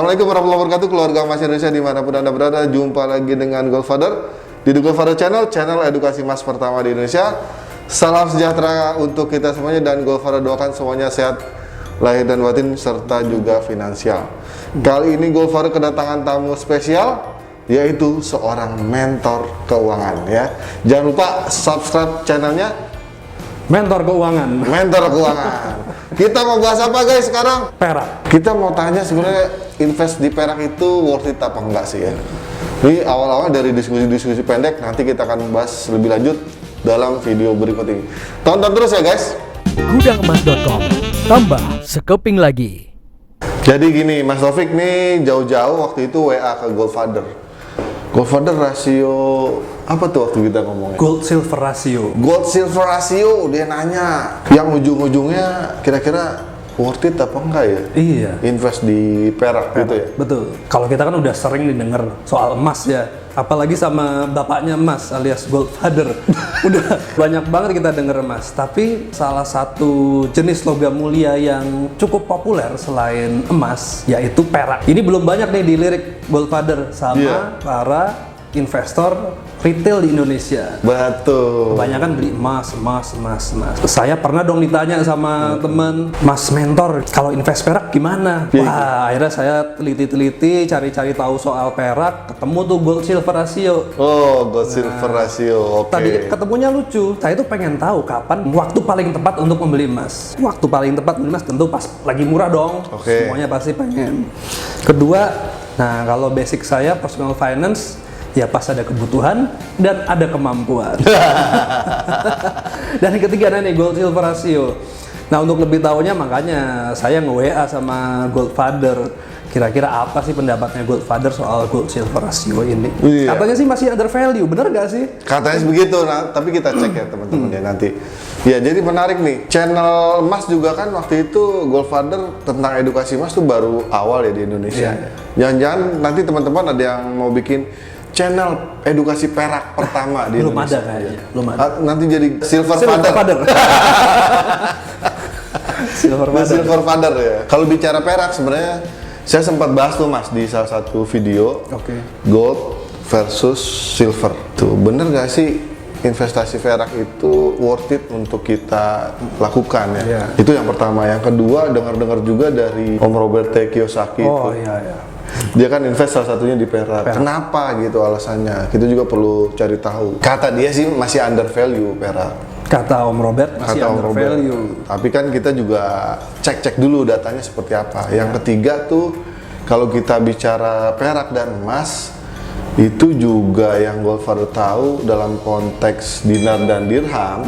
Assalamualaikum warahmatullahi wabarakatuh, keluarga Mas Indonesia dimanapun Anda berada. Jumpa lagi dengan Goldfather di The Goldfather Channel, channel edukasi Mas pertama di Indonesia. Salam sejahtera untuk kita semuanya dan Goldfather doakan semuanya sehat lahir dan batin serta juga finansial. Kali ini Goldfather kedatangan tamu spesial, yaitu seorang mentor keuangan ya. Jangan lupa subscribe channelnya Mentor Keuangan. Mentor Keuangan. Kita mau bahas apa guys sekarang? Perak. Kita mau tanya sebenarnya invest di perak itu worth it apa enggak sih ya? Ini awal-awal dari diskusi-diskusi pendek, nanti kita akan bahas lebih lanjut dalam video berikut ini. Tonton terus ya guys. Gudangemas.com, tambah sekeping lagi. Jadi gini Mas Taufik nih jauh-jauh waktu itu WA ke Goldfather. Goldfather rasio apa tuh waktu kita ngomongnya? Gold silver ratio. Gold silver ratio, dia nanya. Yang ujung-ujungnya kira-kira worth it apa enggak ya? Iya. Invest di perak gitu ya? Betul. Kalau kita kan udah sering didengar soal emas ya, apalagi sama bapaknya emas alias Goldfather. Udah banyak banget kita denger emas. Tapi salah satu jenis logam mulia yang cukup populer selain emas yaitu perak. Ini belum banyak nih dilirik Goldfather sama para investor retail di Indonesia. Betul. Kebanyakan beli emas. Saya pernah dong ditanya sama temen, Mas mentor, kalau invest perak gimana? Wah, akhirnya saya teliti-teliti, cari-cari tahu soal perak, ketemu tuh gold silver ratio. Oh, gold silver ratio, oke. Tadi ketemunya lucu, saya tuh pengen tahu kapan waktu paling tepat untuk membeli emas. Waktu paling tepat membeli emas tentu pas lagi murah dong. Oke. Semuanya pasti pengen. Kedua, nah kalau basic saya personal finance, ya pas ada kebutuhan dan ada kemampuan. Dan yang ketiga nih gold silver ratio. Nah untuk lebih tahunya makanya saya nge-WA sama Goldfather. Kira-kira apa sih pendapatnya Goldfather soal gold silver ratio ini? Iya. Katanya sih masih under value, bener gak sih? Katanya begitu, nah, tapi kita cek ya teman-teman ya nanti. Ya jadi menarik nih, channel emas juga kan waktu itu Goldfather tentang edukasi emas tuh baru awal ya di Indonesia. Iya. Jangan-jangan nanti teman-teman ada yang mau bikin channel edukasi perak pertama di Belum Indonesia. ada kayaknya, belum ada. Nanti jadi Silver Silver Father. Father. Silver The Father. Silver Father ya. Kalau bicara perak sebenarnya saya sempat bahas tuh Mas di salah satu video. Oke. Gold versus silver. Tuh bener gak sih investasi perak itu worth it untuk kita lakukan ya? Iya. Itu yang pertama. Yang kedua dengar-dengar juga dari Om Robert T. Kiyosaki Oh itu. iya. Dia kan invest salah satunya di perak. Kenapa gitu alasannya? Kita juga perlu cari tahu. Kata dia sih masih under value perak. Kata Om Robert masih Kata Om under Robert. value. Tapi kan kita juga cek-cek dulu datanya seperti apa. Yang ketiga tuh kalau kita bicara perak dan emas itu juga yang Goldfather tahu dalam konteks dinar dan dirham.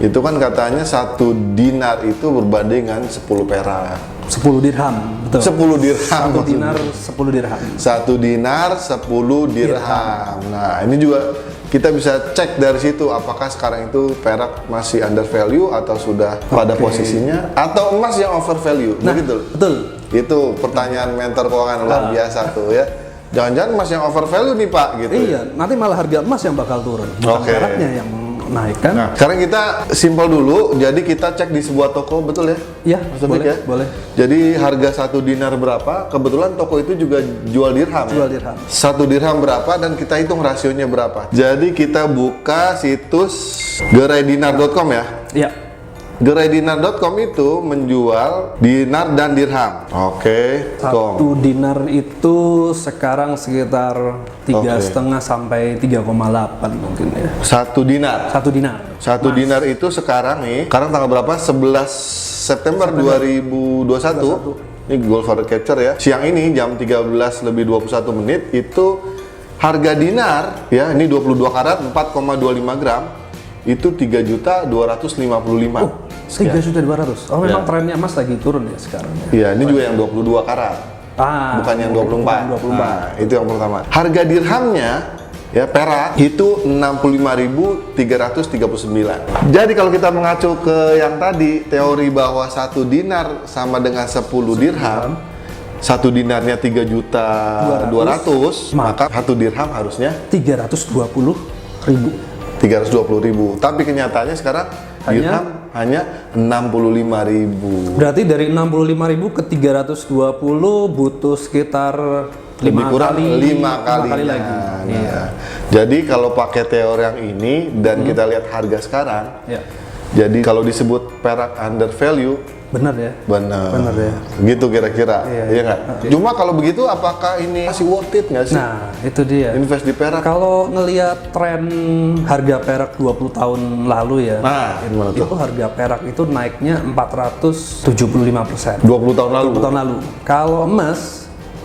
Itu kan katanya 1 dinar itu berbanding dengan 10 perak. 10 dirham, betul. 10 dirham. 1 dinar 10 dirham. 1 dinar 10 dirham. Nah, ini juga kita bisa cek dari situ apakah sekarang itu perak masih under value atau sudah pada posisinya atau emas yang over value. Nah, begitu. betul. Itu pertanyaan mentor keuangan luar biasa tuh ya. Jangan-jangan emas yang over value nih Pak gitu. Iya, nanti malah harga emas yang bakal turun, bukan Oke. peraknya yang naik kan? Nah, sekarang kita simpel dulu. Jadi kita cek di sebuah toko, betul ya? Iya, Mas Taufik boleh, ya? boleh. Jadi harga 1 dinar berapa? Kebetulan toko itu juga jual dirham. Jual ya? dirham. 1 dirham berapa dan kita hitung rasionya berapa. Jadi kita buka situs geraidinar.com ya. Iya. Geraidinar.com itu menjual dinar dan dirham. Oke. 1 dinar itu sekarang sekitar 3,5 sampai 3,8 mungkin ya. 1 dinar. 1 dinar. 1 dinar itu sekarang nih, sekarang tanggal berapa? 11 September 2021. Ini Goldfather Capture ya. Siang ini jam 13:21 itu harga dinar ya, ini 22 karat 4,25 gram itu 3.255. 3.200.000. Oh, memang Ya. trennya emas lagi turun ya sekarang ya. Iya, ini juga yang 22 karat. Bukan yang 24. Bukan 24. Nah, itu yang pertama. Harga dirhamnya ya perak itu 65.339. Jadi kalau kita mengacu ke yang tadi teori bahwa 1 dinar sama dengan 10 dirham, 1 dinarnya 3.200.000, maka 1 dirham harusnya 320.000. 320.000. Tapi kenyataannya sekarang Hanya dirham hanya 65.000. Berarti dari 65.000 ke 320 butuh sekitar Lebih kurang 5 kali kali lagi. Nah, Iya. jadi kalau pakai teori yang ini dan kita lihat harga sekarang, Ya. jadi kalau disebut perak under value, Benar ya. benar ya. gitu kira-kira, Iya, iya nggak? Cuma kalau begitu, apakah ini masih worth it nggak sih Nah, itu dia. invest di perak? Kalau ngelihat tren harga perak 20 tahun lalu ya, Nah, gimana tuh? itu harga perak itu naiknya 475%. 20 tahun lalu. 20 tahun lalu. Kalau emas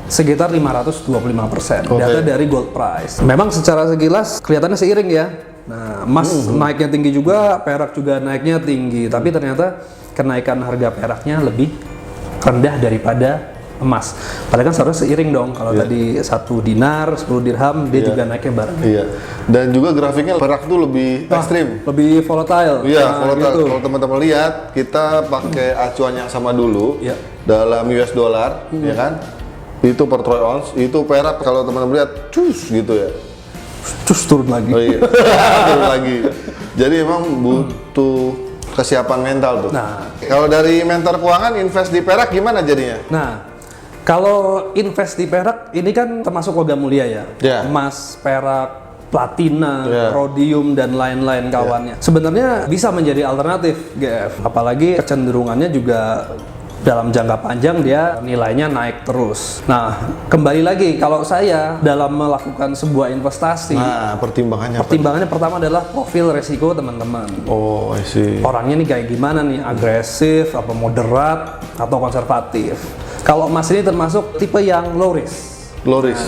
sekitar 525%. Oke. Data dari gold price. Memang secara sekilas kelihatannya seiring ya. Nah, emas naiknya tinggi juga, perak juga naiknya tinggi. Tapi ternyata kenaikan harga peraknya lebih rendah daripada emas. Padahal kan seharusnya seiring dong. Kalau tadi 1 dinar, 10 dirham, dia juga naiknya bareng. Iya. Dan juga grafiknya perak tuh lebih ekstrim. Lebih volatile. Iya, Nah, kalau gitu. kalau teman-teman lihat, kita pakai acuan yang sama dulu Iya. dalam US dollar, ya kan? Itu per troy ounce, itu perak kalau teman-teman lihat, cus gitu ya. Terus turun lagi. Oh iya, turun lagi. Jadi emang butuh kesiapan mental tuh. Nah. Kalau dari mentor keuangan invest di perak gimana jadinya? Nah, kalau invest di perak ini kan termasuk logam mulia ya. Ya. Emas, perak, platina, Ya. rhodium dan lain-lain kawannya. Sebenarnya bisa menjadi alternatif GF. Apalagi kecenderungannya juga dalam jangka panjang dia nilainya naik terus. Nah, kembali lagi kalau saya dalam melakukan sebuah investasi, Nah, pertimbangannya apa? pertimbangannya pertama adalah profil resiko teman-teman. Oh, I see. Orangnya nih kayak gimana nih, agresif, apa moderat, atau konservatif. Kalau emas ini termasuk tipe yang low risk, Loris.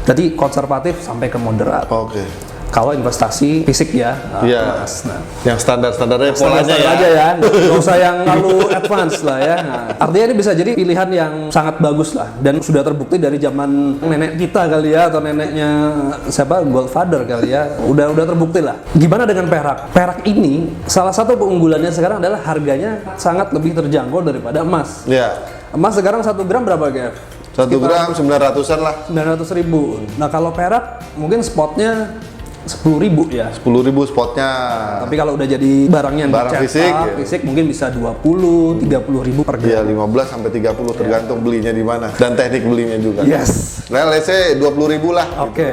jadi konservatif sampai ke moderat. Oke. Kalau investasi fisik ya, Iya. emas. Nah, Yang standar-standarnya polanya standar ya. aja ya, nggak usah yang terlalu advance lah ya. Nah, artinya ini bisa jadi pilihan yang sangat bagus lah, dan sudah terbukti dari zaman nenek kita kali ya, atau neneknya siapa, Goldfather kali ya, udah terbukti lah. Gimana dengan perak? Perak ini salah satu keunggulannya sekarang adalah harganya sangat lebih terjangkau daripada emas. Iya. Emas sekarang 1 gram berapa GF? 1 gram 900-an lah. 900.000. Nah kalau perak mungkin spotnya 10.000 ya. 10.000 spotnya. Tapi kalau udah jadi barangnya yang Barang dicetak, fisik, ya. fisik mungkin bisa 20-30.000 per Iya, gram. 15 sampai 30 tergantung belinya di mana dan teknik belinya juga. Yes. Nah, let's say 20.000 lah. Oke.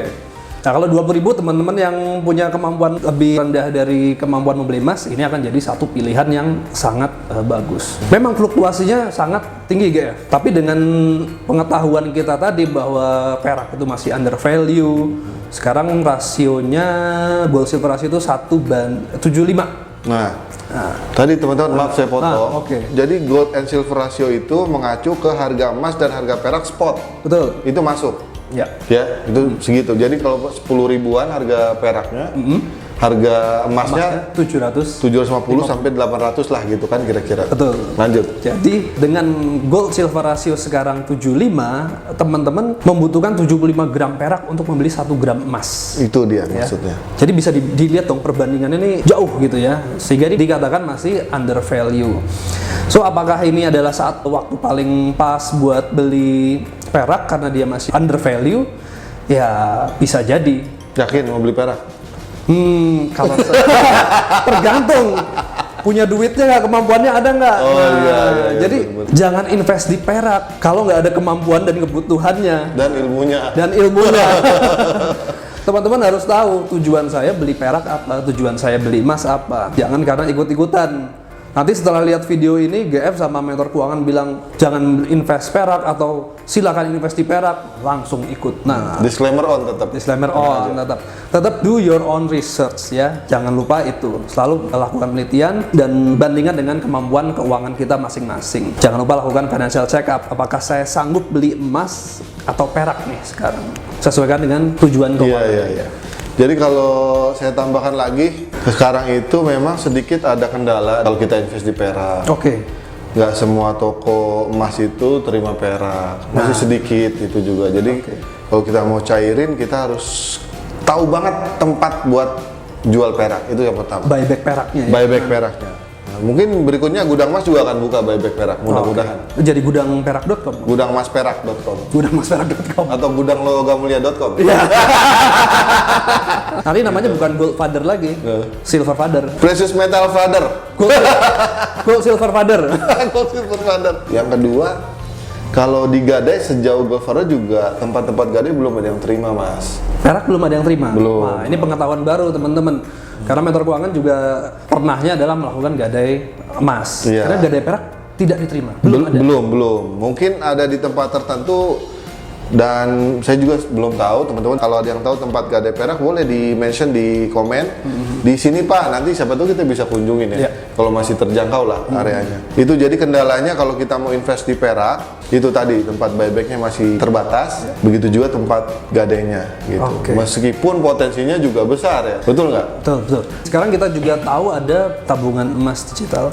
Nah kalau 20.000 teman-teman yang punya kemampuan lebih rendah dari kemampuan membeli emas, ini akan jadi satu pilihan yang sangat bagus. Memang fluktuasinya sangat tinggi GF, tapi dengan pengetahuan kita tadi bahwa perak itu masih under value, sekarang rasionya gold silver ratio itu 1:75. Nah, tadi teman-teman maaf saya potong. oke. Jadi gold and silver ratio itu mengacu ke harga emas dan harga perak spot. Betul. Itu masuk. Ya. Ya, itu segitu. Jadi kalau 10 ribuan harga peraknya, harga emasnya 750 sampai 800 lah gitu kan kira-kira. Betul. Lanjut. Jadi dengan gold silver ratio sekarang 75, teman-teman membutuhkan 75 gram perak untuk membeli 1 gram emas. Itu dia Ya. maksudnya. Jadi bisa dilihat dong perbandingannya ini jauh gitu ya, sehingga ini dikatakan masih under value. So apakah ini adalah saat waktu paling pas buat beli perak karena dia masih under value? Ya bisa jadi. Yakin mau beli perak? Kalau tergantung punya duitnya nggak, kemampuannya ada nggak. Oh, iya, Jadi betul. jangan invest di perak kalau nggak ada kemampuan dan kebutuhannya Dan ilmunya. dan ilmunya. Teman-teman harus tahu tujuan saya beli perak apa, tujuan saya beli emas apa. Jangan karena ikut-ikutan. Nanti setelah lihat video ini, GF sama mentor keuangan bilang jangan invest perak atau silakan invest di perak, langsung ikut. Nah, Disclaimer on tetap. disclaimer on, tetap do your own research ya, jangan lupa itu, selalu lakukan penelitian dan bandingkan dengan kemampuan keuangan kita masing-masing. Jangan lupa lakukan financial check up, apakah saya sanggup beli emas atau perak nih sekarang, sesuaikan dengan tujuan keuangan. Iya. Jadi kalau saya tambahkan lagi, sekarang itu memang sedikit ada kendala kalau kita invest di perak. Oke. Nggak semua toko emas itu terima perak, masih sedikit itu juga. Jadi kalau kita mau cairin, kita harus tahu banget tempat buat jual perak, itu yang pertama. Buyback peraknya ya. Buyback peraknya. mungkin berikutnya Gudang Mas juga akan buka buyback perak, mudah-mudahan. Jadi gudangperak.com. Gudangmasperak.com Gudangmasperak.com. atau gudanglogamulia.com. Iya. Nanti namanya bukan Gold Father lagi, Silver Father. Precious Metal Father. Gold Silver Father. Gold Silver Father. Yang kedua, kalau di Gadai sejauh Gold Father juga tempat-tempat Gadai belum ada yang terima, Mas. Perak belum ada yang terima. Belum. Wah, ini pengetahuan baru teman-teman. Karena Mentor Keuangan juga pernahnya adalah melakukan gadai emas. Iya. Karena gadai perak tidak diterima. Belum ada. Belum. Mungkin ada di tempat tertentu dan saya juga belum tahu, teman-teman. Kalau ada yang tahu tempat gadai perak boleh di mention di komen. Di sini Pak, nanti siapa tahu kita bisa kunjungin ya. Iya. Kalau masih terjangkau lah areanya. Itu jadi kendalanya kalau kita mau invest di perak, itu tadi tempat buybacknya masih terbatas. Begitu juga tempat gadainya gitu. Oke. Meskipun potensinya juga besar ya. Betul nggak? Betul. Sekarang kita juga tahu ada tabungan emas digital.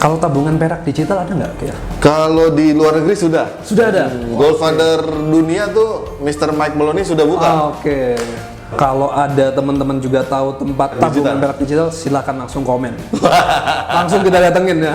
Kalau tabungan perak digital ada nggak kira? Kalau di luar negeri sudah. Sudah ada. Gold Father dunia tuh Mr. Mike Maloney sudah buka. Oke. Kalau ada teman-teman juga tahu tempat tabungan perak digital, silakan langsung komen. Langsung kita datengin ya.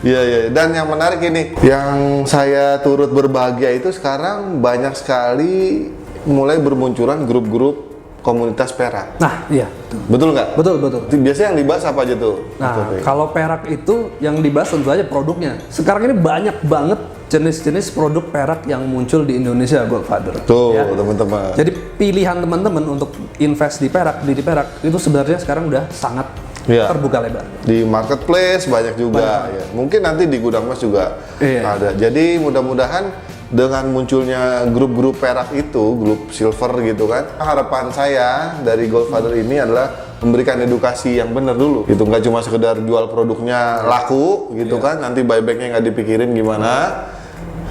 Iya. Dan yang menarik ini, yang saya turut berbahagia itu sekarang banyak sekali mulai bermunculan grup-grup komunitas perak. Nah, iya. Betul nggak? Betul. Biasanya yang dibahas apa aja tuh? Nah, kalau perak itu yang dibahas tentu saja produknya. Sekarang ini banyak banget jenis-jenis produk perak yang muncul di Indonesia, Gold Father. Tuh, Ya. teman-teman. Jadi pilihan teman-teman untuk invest di perak, beli di perak itu sebenarnya sekarang udah sangat Iya. terbuka lebar. Di marketplace banyak juga ya. Mungkin nanti di Gudang Mas juga Iya. ada. Jadi mudah-mudahan dengan munculnya grup-grup perak itu, grup silver gitu kan, harapan saya dari Gold Father ini adalah memberikan edukasi yang benar dulu. Itu nggak cuma sekedar jual produknya laku gitu kan, nanti buybacknya nggak dipikirin gimana.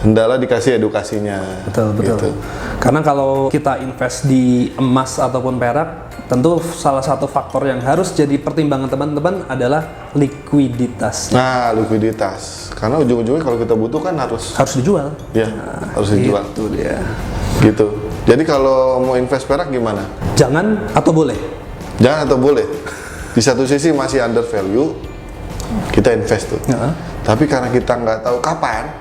Hendaklah dikasih edukasinya. Betul. Gitu. Karena kalau kita invest di emas ataupun perak, tentu salah satu faktor yang harus jadi pertimbangan teman-teman adalah likuiditas. Nah, likuiditas. Karena ujung-ujungnya kalau kita butuh kan harus dijual. ya, harus dijual. Itu dia. Gitu. Jadi kalau mau invest perak gimana? Jangan atau boleh? Jangan atau boleh. Di satu sisi masih under value, kita invest tuh. Ya. Tapi karena kita nggak tahu kapan,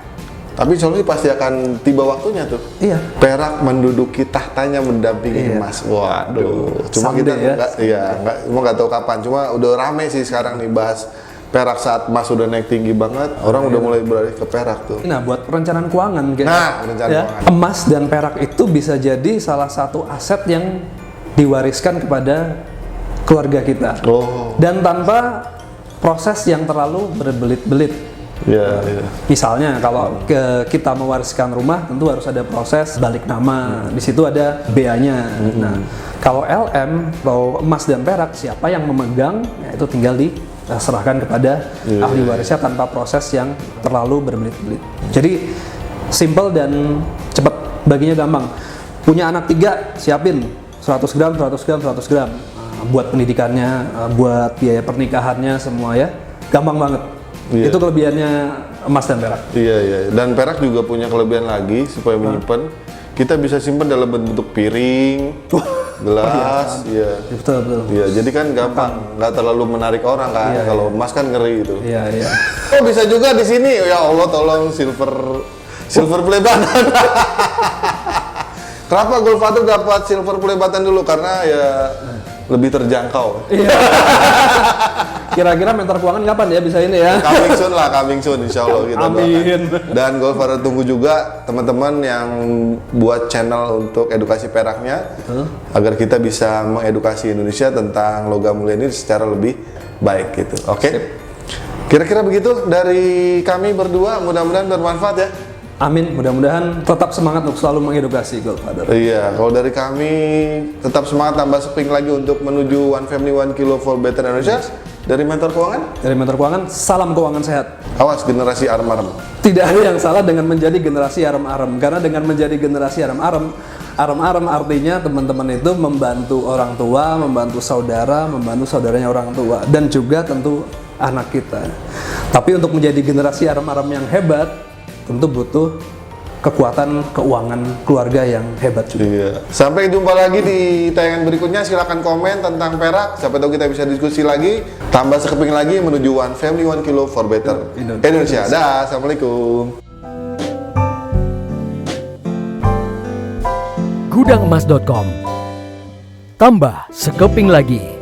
tapi solusi pasti akan tiba waktunya tuh. Iya. Perak menduduki tahtanya mendampingi Iya. emas. Waduh. Cuma Someday kita ya. nggak tahu kapan. Cuma udah rame sih sekarang nih bahas perak saat emas udah naik tinggi banget. Orang udah mulai beralih ke perak tuh. Nah, buat perencanaan keuangan, Perencanaan keuangan. emas dan perak itu bisa jadi salah satu aset yang diwariskan kepada keluarga kita. Oh. Dan tanpa proses yang terlalu berbelit-belit. Iya. Misalnya kalau kita mewariskan rumah, tentu harus ada proses balik nama. Di situ ada BA-nya. Nah, kalau LM atau emas dan perak, siapa yang memegang, ya itu tinggal diserahkan kepada ahli warisnya tanpa proses yang terlalu berbelit-belit. Jadi simple dan cepat, baginya gampang. Punya anak 3, siapin 100 gram. Buat pendidikannya, buat biaya pernikahannya semua ya, gampang banget. Iya. Itu kelebihannya emas dan perak. Iya. Dan perak juga punya kelebihan lagi supaya menyimpan. Kita bisa simpan dalam bentuk piring, gelas, iya. Betul. Iya, jadi kan gampang, nggak terlalu menarik orang kan. Iya, Kalau emas kan ngeri itu. Iya. Oh, bisa juga di sini. Ya Allah, tolong silver play button. Kenapa Gold Father dapat silver play button dulu? Karena ya lebih terjangkau. Iya. Kira-kira mentor keuangan kapan ya bisa ini ya? Coming soon insya Allah kita Amin. doakan. Dan Gold Father tunggu juga teman-teman yang buat channel untuk edukasi peraknya, agar kita bisa mengedukasi Indonesia tentang logam mulia ini secara lebih baik gitu. Oke? Kira-kira begitu dari kami berdua, mudah-mudahan bermanfaat ya. Amin. Mudah-mudahan tetap semangat untuk selalu mengedukasi Gold Father. Iya, kalau dari kami tetap semangat tambah seping lagi untuk menuju One Family One Kilo for Better Indonesia. Dari mentor keuangan, Dari mentor keuangan, salam keuangan sehat. awas generasi arem-arem. Tidak ada yang salah dengan menjadi generasi arem-arem, karena dengan menjadi generasi arem-arem artinya teman-teman itu membantu orang tua, membantu saudara, membantu saudaranya orang tua, dan juga tentu anak kita. Tapi untuk menjadi generasi arem-arem yang hebat, tentu butuh kekuatan keuangan keluarga yang hebat juga. Iya. Sampai jumpa lagi di tayangan berikutnya. Silakan komen tentang perak. Siapa tahu kita bisa diskusi lagi, tambah sekeping lagi menuju One Family One Kilo for Better Indonesia. Dah, assalamualaikum. Gudangemas.com. Tambah sekeping lagi.